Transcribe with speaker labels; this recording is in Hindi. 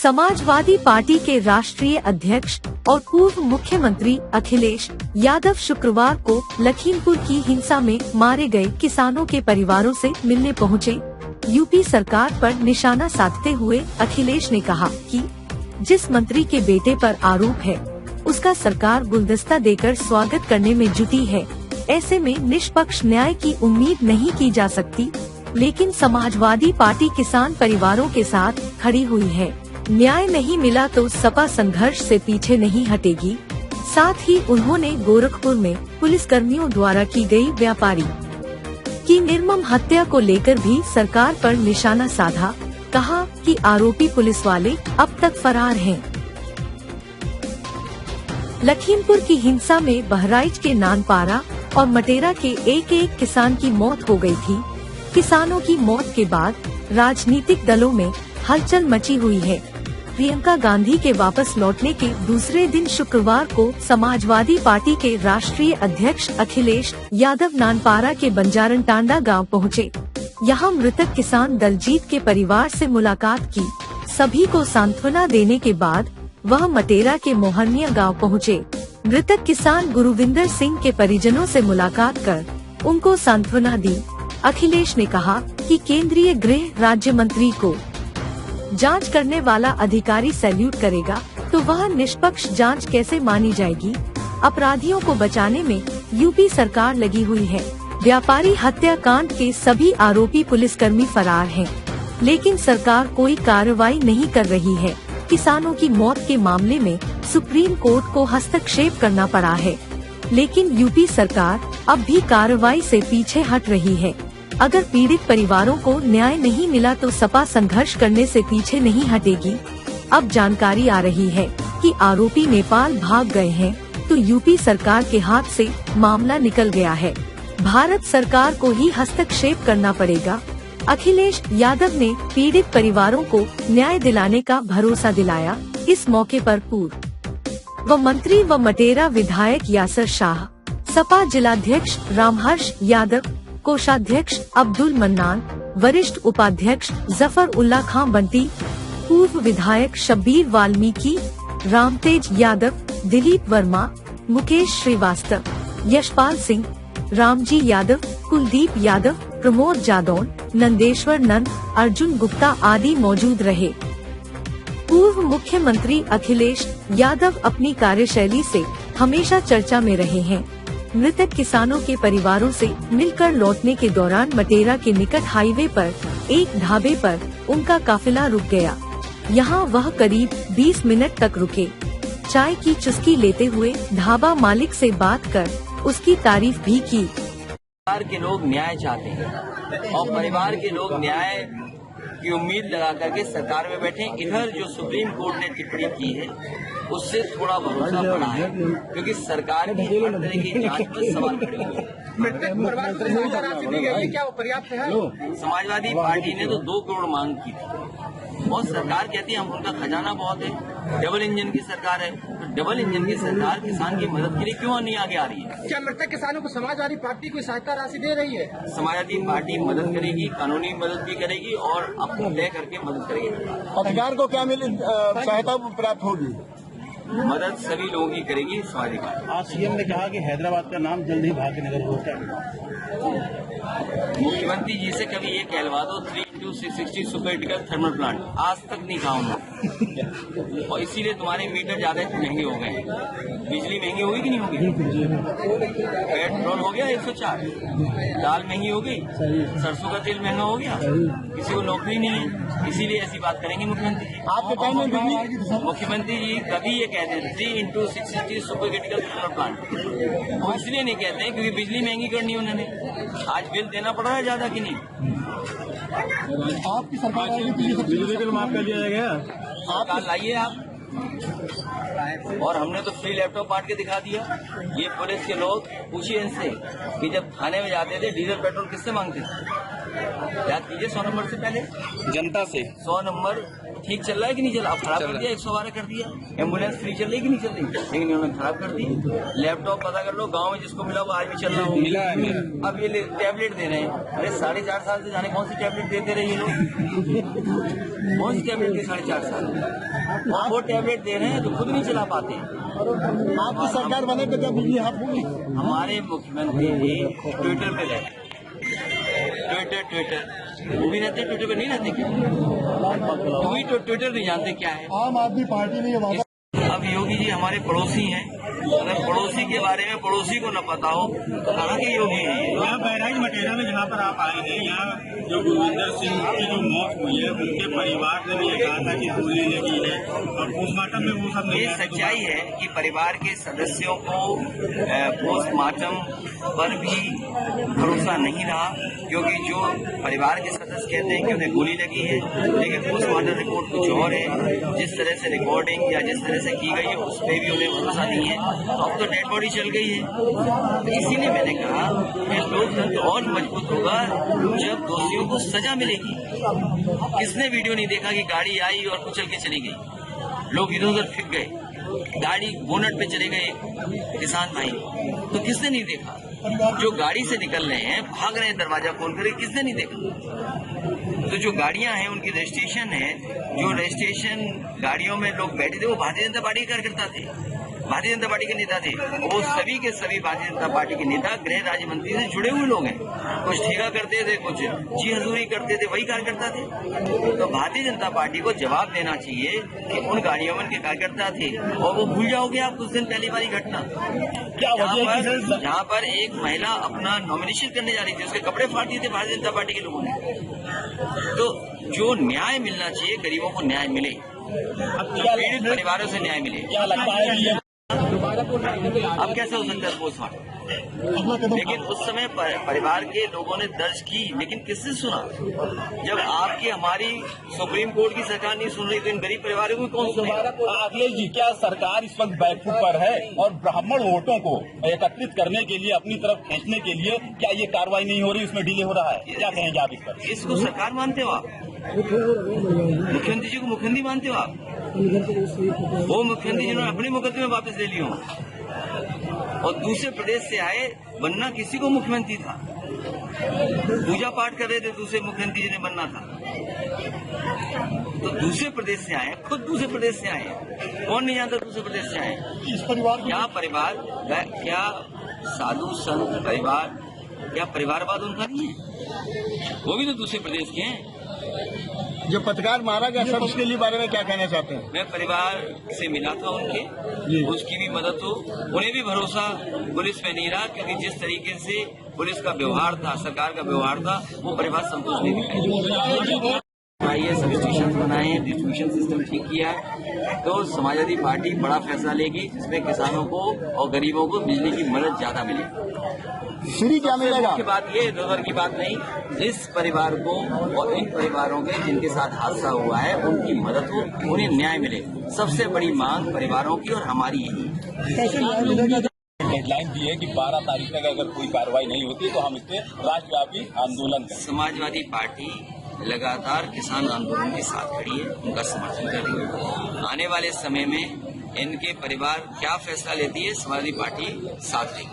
Speaker 1: समाजवादी पार्टी के राष्ट्रीय अध्यक्ष और पूर्व मुख्यमंत्री अखिलेश यादव शुक्रवार को लखीमपुर की हिंसा में मारे गए किसानों के परिवारों से मिलने पहुंचे। यूपी सरकार पर निशाना साधते हुए अखिलेश ने कहा कि जिस मंत्री के बेटे पर आरोप है उसका सरकार गुलदस्ता देकर स्वागत करने में जुटी है। ऐसे में निष्पक्ष न्याय की उम्मीद नहीं की जा सकती, लेकिन समाजवादी पार्टी किसान परिवारों के साथ खड़ी हुई है। न्याय नहीं मिला तो सपा संघर्ष से पीछे नहीं हटेगी। साथ ही उन्होंने गोरखपुर में पुलिस कर्मियों द्वारा की गई व्यापारी की निर्मम हत्या को लेकर भी सरकार पर निशाना साधा। कहा कि आरोपी पुलिस वाले अब तक फरार हैं। लखीमपुर की हिंसा में बहराइच के नानपारा और मटेरा के एक किसान की मौत हो गई थी। किसानों की मौत के बाद राजनीतिक दलों में हलचल मची हुई है। प्रियंका गांधी के वापस लौटने के दूसरे दिन शुक्रवार को समाजवादी पार्टी के राष्ट्रीय अध्यक्ष अखिलेश यादव नानपारा के बंजारन टांडा गांव पहुंचे। यहां मृतक किसान दलजीत के परिवार से मुलाकात की। सभी को सांत्वना देने के बाद वह मटेरा के मोहनिया गांव पहुंचे। मृतक किसान गुरुविंदर सिंह के परिजनों से मुलाकात कर उनको सांत्वना दी। अखिलेश ने कहा कि केंद्रीय गृह राज्य मंत्री को जांच करने वाला अधिकारी सैल्यूट करेगा तो वह निष्पक्ष जांच कैसे मानी जाएगी। अपराधियों को बचाने में यूपी सरकार लगी हुई है। व्यापारी हत्याकांड के सभी आरोपी पुलिसकर्मी फरार हैं, लेकिन सरकार कोई कार्रवाई नहीं कर रही है। किसानों की मौत के मामले में सुप्रीम कोर्ट को हस्तक्षेप करना पड़ा है, लेकिन यूपी सरकार अब भी कार्रवाई से पीछे हट रही है। अगर पीड़ित परिवारों को न्याय नहीं मिला तो सपा संघर्ष करने से पीछे नहीं हटेगी। अब जानकारी आ रही है कि आरोपी नेपाल भाग गए हैं, तो यूपी सरकार के हाथ से मामला निकल गया है। भारत सरकार को ही हस्तक्षेप करना पड़ेगा। अखिलेश यादव ने पीड़ित परिवारों को न्याय दिलाने का भरोसा दिलाया। इस मौके पर पूर्व मंत्री व मटेरा विधायक यासर शाह, सपा जिलाध्यक्ष रामहर्ष यादव, कोषाध्यक्ष अब्दुल मन्नान, वरिष्ठ उपाध्यक्ष जफर उल्ला खां बंटी, पूर्व विधायक शब्बीर वाल्मीकि, रामतेज यादव, दिलीप वर्मा, मुकेश श्रीवास्तव, यशपाल सिंह, रामजी यादव, कुलदीप यादव, प्रमोद जादौन, नंदेश्वर नंद, अर्जुन गुप्ता आदि मौजूद रहे। पूर्व मुख्यमंत्री अखिलेश यादव अपनी कार्यशैली से हमेशा चर्चा में रहे हैं। मृतक किसानों के परिवारों से मिलकर लौटने के दौरान मटेरा के निकट हाईवे पर एक ढाबे पर उनका काफिला रुक गया। यहां वह करीब 20 मिनट तक रुके। चाय की चुस्की लेते हुए ढाबा मालिक से बात कर उसकी तारीफ भी की।
Speaker 2: परिवार के लोग न्याय चाहते हैं और परिवार के लोग न्याय की उम्मीद लगा करके सरकार में बैठे। इधर जो सुप्रीम कोर्ट ने टिप्पणी की है उससे थोड़ा भरोसा पड़ा है, क्योंकि सरकार की हर तरह की जांच पर सवाल खड़े हुए। क्या वो पर्याप्त है? समाजवादी पार्टी ने तो 2 करोड़ मांग की थी और सरकार कहती है हम उनका खजाना बहुत है। डबल इंजन की सरकार है, तो डबल इंजन की सरकार किसान की मदद के लिए क्यों नहीं आगे आ रही है?
Speaker 3: क्या मृतक किसानों को समाजवादी पार्टी कोई सहायता राशि दे रही है?
Speaker 2: समाजवादी पार्टी मदद करेगी, कानूनी मदद भी करेगी और अपनी तय करके मदद करेगी।
Speaker 4: अधिकार को क्या मिले सहायता प्राप्त होगी?
Speaker 2: मदद सभी लोगों की करेगी समाजवादी पार्टी।
Speaker 5: आज सीएम ने कहा कि हैदराबाद का नाम जल्द ही भाग्यनगर होगा।
Speaker 2: मुख्यमंत्री जी से कभी ये कहलवा दो 3x660 super critical thermal plant, आज तक नहीं कहा उन्होंने। और इसीलिए तुम्हारे मीटर ज्यादा महंगे हो गए हैं। बिजली महंगी होगी कि नहीं होगी? पेट्रोल हो गया 104, दाल महंगी हो गई, सरसों का तेल महंगा हो गया, किसी को नौकरी नहीं है, इसीलिए ऐसी बात करेंगे मुख्यमंत्री जी।
Speaker 4: आपके टाइम में
Speaker 2: मुख्यमंत्री जी कभी ये कहते हैं 3x660 super critical thermal plant, वो इसलिए नहीं कहते हैं क्योंकि बिजली महंगी करनी उन्होंने। आज बिल देना पड़ रहा है ज्यादा कि नहीं?
Speaker 4: आपकी सरकार बिजली बिल माफ कर दिया गया।
Speaker 2: सरकार लाइए आप, और हमने तो फ्री लैपटॉप बांट के दिखा दिया। ये पुलिस के लोग पूछिए इनसे कि जब थाने में जाते थे डीजल पेट्रोल किससे मांगते थे? याद कीजिए 100 नंबर से पहले
Speaker 5: जनता से
Speaker 2: 100 नंबर ठीक चल रहा है कि नहीं चल रहा? अब खराब कर दिया, 112 कर दिया। एम्बुलेंस फ्री चल रही कि नहीं चल रही? लेकिन इन्होंने खराब कर दी। लैपटॉप पता कर लो, गांव में जिसको मिला वो आज भी चल रहा हो।
Speaker 5: मिला है मेरा।
Speaker 2: अब ये टैबलेट दे रहे हैं। अरे 4.5 साल से जाने कौन सी टैबलेट देते रहे ये लोग? कौन सी टैबलेट दी 4.5 साल? और वो टैबलेट दे रहे हैं तो खुद नहीं चला पाते।
Speaker 4: आपकी सरकार बने तो क्या बिजली हाथ होगी?
Speaker 2: हमारे मुख्यमंत्री जी ट्विटर पे रहते, ट्विटर वो भी रहते, ट्विटर पे नहीं रहते क्या? ट्विटर नहीं जानते क्या है?
Speaker 4: आम आदमी पार्टी ने ये वादा
Speaker 2: अब योगी जी हमारे पड़ोसी हैं। अगर पड़ोसी के बारे में पड़ोसी को न पता हो तो कहाँ के योगी हैं ये?
Speaker 5: यहाँ बहराइच मटेरा में जहाँ पर आप आए हैं, यहाँ जो गुरविंदर सिंह की जो मौत हुई है, उनके परिवार ने भी ये कहा था कि गोली लगी है और पोस्टमार्टम में वो सब नहीं
Speaker 2: ये
Speaker 5: आया।
Speaker 2: सच्चाई है कि परिवार के सदस्यों को पोस्टमार्टम पर भी भरोसा नहीं रहा, क्योंकि जो परिवार के सदस्य कहते हैं कि उन्हें गोली लगी है, लेकिन पोस्टमार्टम रिपोर्ट कुछ और है। जिस तरह से रिकॉर्डिंग या जिस तरह से की गई है उस पर भी उन्हें भरोसा नहीं है। अब तो डेड बॉडी चल गई है। तो इसीलिए मैंने कहा कि लोकतंत्र और मजबूत होगा जब दोषियों को सजा मिलेगी। किसने वीडियो नहीं देखा कि गाड़ी आई और कुचल के चली गई, लोग इधर उधर फिर गए, गाड़ी बोनट पे चले गए किसान भाई, तो किसने नहीं देखा? जो गाड़ी से निकल रहे हैं, भाग रहे हैं, दरवाजा खोल कर, किसने नहीं देखा? तो जो गाड़ियां हैं उनकी रजिस्ट्रेशन है, जो रजिस्ट्रेशन गाड़ियों में लोग बैठे थे वो भारतीय जनता पार्टी के कार्यकर्ता थे, भारतीय जनता पार्टी के नेता थे। वो सभी के सभी भारतीय जनता पार्टी के नेता गृह राज्य मंत्री से जुड़े हुए लोग हैं। कुछ ठेका करते थे, कुछ जी हजूरी करते थे, वही कार्यकर्ता थे। तो भारतीय जनता पार्टी को जवाब देना चाहिए कि उन गाड़ियों में उनके कार्यकर्ता थे और वो भूल जाओगे आप कुछ दिन पहली वाली घटना, जहाँ पर एक महिला अपना नॉमिनेशन करने जा रही थी, उसके कपड़े फाड़ दिए थे भारतीय जनता पार्टी के लोगों ने। तो जो न्याय मिलना चाहिए, गरीबों को न्याय मिले, पीड़ित परिवारों से न्याय मिले।
Speaker 5: क्या लगता है कि
Speaker 2: अब कैसे हो सकता है पोस्टमार्टम? लेकिन उस समय परिवार के लोगों ने दर्ज की, लेकिन किससे सुना? जब आपकी हमारी सुप्रीम कोर्ट की सरकार नहीं सुन रही तो इन गरीब परिवारों को कौन सुनेगा?
Speaker 6: अखिलेश जी, क्या सरकार इस वक्त बैकफुट पर है और ब्राह्मण वोटों को एकत्रित करने के लिए, अपनी तरफ खींचने के लिए क्या ये कार्रवाई नहीं हो रही, उसमें डिले हो रहा है? क्या कहेंगे आप इस पर?
Speaker 2: इसको सरकार मानते हो आप? मुख्यमंत्री जी को मुख्यमंत्री मानते हो आप? वो मुख्यमंत्री जिन्होंने अपने मुकदमे वापस ले लिए और दूसरे प्रदेश से आए, बनना किसी को मुख्यमंत्री था, पूजा पाठ कर रहे थे, दूसरे मुख्यमंत्री जी ने बनना था। तो दूसरे प्रदेश से आए, खुद दूसरे प्रदेश से आए, कौन नहीं जानता दूसरे प्रदेश से आए?
Speaker 4: इस परिवार
Speaker 2: क्या परिवार, क्या साधु संत परिवार, क्या परिवारवाद उनका नहीं है? वो भी तो दूसरे प्रदेश के हैं।
Speaker 4: जो पत्रकार मारा गया सब उसके लिए बारे में क्या कहना चाहते हैं?
Speaker 2: मैं परिवार से मिला था उनके, उसकी भी मदद हो, उन्हें भी भरोसा पुलिस पे नहीं रहा, क्योंकि जिस तरीके से पुलिस का व्यवहार था, सरकार का व्यवहार था, वो परिवार संतोष नहीं दिखाई। आइए सब्स्टिट्यूशन बनाए हैं, डिस्ट्रीब्यूशन सिस्टम ठीक किया है, तो समाजवादी पार्टी बड़ा फैसला लेगी जिसमें किसानों को और गरीबों को बिजली की मदद ज्यादा मिलेगी।
Speaker 4: फ्री क्या मिलेगा?
Speaker 2: मुख्य बात ये इधर की बात नहीं, जिस परिवार को और इन परिवारों के जिनके साथ हादसा हुआ है उनकी मदद हो, उन्हें न्याय मिले। सबसे बड़ी मांग परिवारों की और हमारी यही है।
Speaker 6: डेडलाइन दी है कि 12 तारीख तक अगर कोई कार्रवाई नहीं होती तो हम इससे राष्ट्रव्यापी आंदोलन करें।
Speaker 2: समाजवादी पार्टी लगातार किसान आंदोलन के साथ खड़ी है, उनका समर्थन कर रही है। आने वाले समय में इनके परिवार क्या फैसला लेती है, समाजवादी पार्टी साथ देगी।